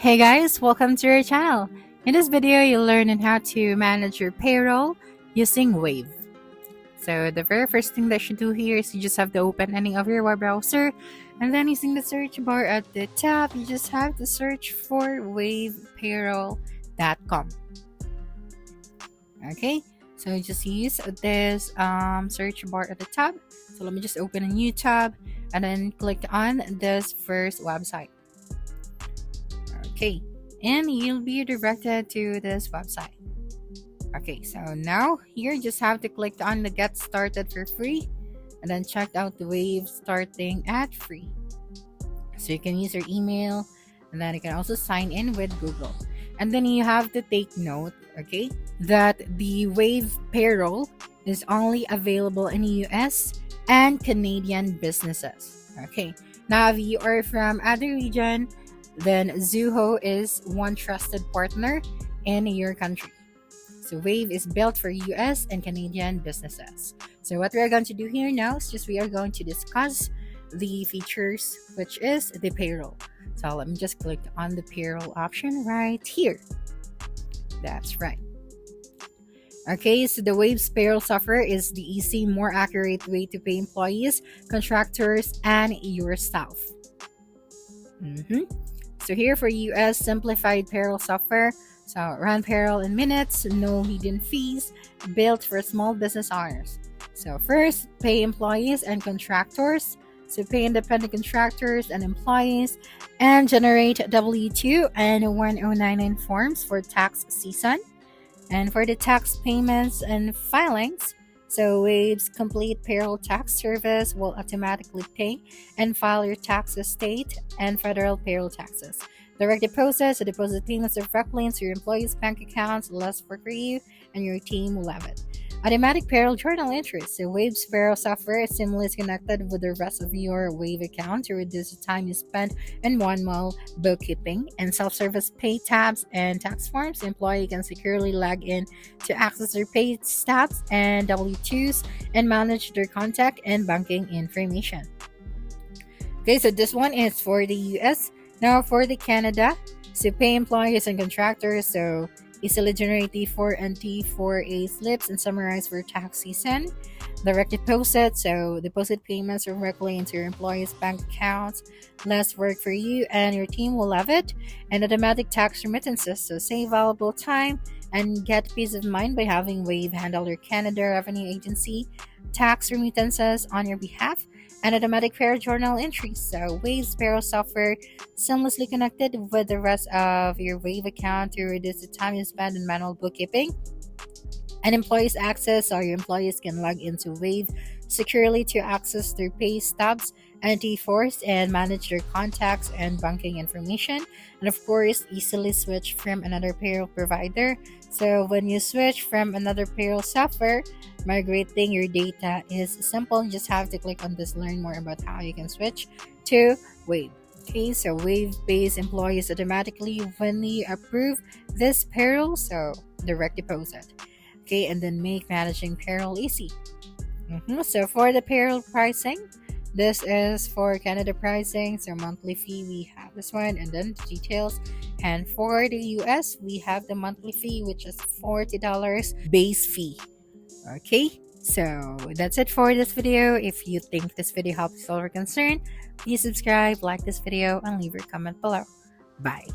Hey guys, welcome to our channel. In this video, you'll learn on how to manage your payroll using Wave. So the very first thing that you do here is you just have to open any of your web browser, and then using the search bar at the top, you just have to search for wavepayroll.com. Okay, so just use this search bar at the top. So let me just open a new tab and then click on this first website. Okay, and you'll be directed to this website. Okay, so now here you just have to click on the get started for free and then check out the Wave starting at free. So you can use your email and then you can also sign in with Google. And then you have to take note, okay, that the Wave Payroll is only available in the US and Canadian businesses. Okay, now if you are from other region, then Zuho is one trusted partner in your country. So Wave is built for US and Canadian businesses. So what we are going to do here now is we are going to discuss the features, which is the payroll. So let me just click on the payroll option right here. That's right. Okay, so the Wave's payroll software is the easy, more accurate way to pay employees, contractors, and your staff. So here for US simplified payroll software, so run payroll in minutes, no hidden fees, built for small business owners. So first, pay employees and contractors. So pay independent contractors and employees and generate W-2 and 1099 forms for tax season. And for the tax payments and filings, so Wave's complete payroll tax service will automatically pay and file your taxes, state and federal payroll taxes. Direct deposits, so deposit payments directly into your employees' bank accounts, less work for you and your team will love it. Automatic payroll journal entries. So Wave's payroll software is seamlessly connected with the rest of your Wave account to reduce the time you spend in manual bookkeeping and self-service pay tabs and tax forms. The employee can securely log in to access their pay stubs and W-2s and manage their contact and banking information. Okay, so this one is for the US. Now for the Canada, so pay employees and contractors, so easily generate T4 and T4A slips and summarize for tax season. Direct deposit, so deposit payments directly into your employees' bank accounts. Less work for you and your team will love it. And automatic tax remittances, so save valuable time and get peace of mind by having Wave handle your Canada Revenue Agency tax remittances on your behalf. And automatic payroll journal entries. So Wave's payroll software seamlessly connected with the rest of your Wave account to reduce the time you spend in manual bookkeeping. And employees access, so your employees can log into Wave securely to access their pay stubs and T4s and manage their contacts and banking information. And of course, easily switch from another payroll provider. So when you switch from another payroll software, migrating your data is simple. You just have to click on this learn more about how you can switch to Wave. Okay, so Wave pays employees automatically when you approve this payroll, so direct deposit. Okay, and then make managing payroll easy. So for the payroll pricing, this is for Canada pricing, so monthly fee, we have this one, and then the details. And for the US, we have the monthly fee, which is $40 base fee. Okay, so that's it for this video. If you think this video helps solve your concern, please subscribe, like this video, and leave your comment below. Bye.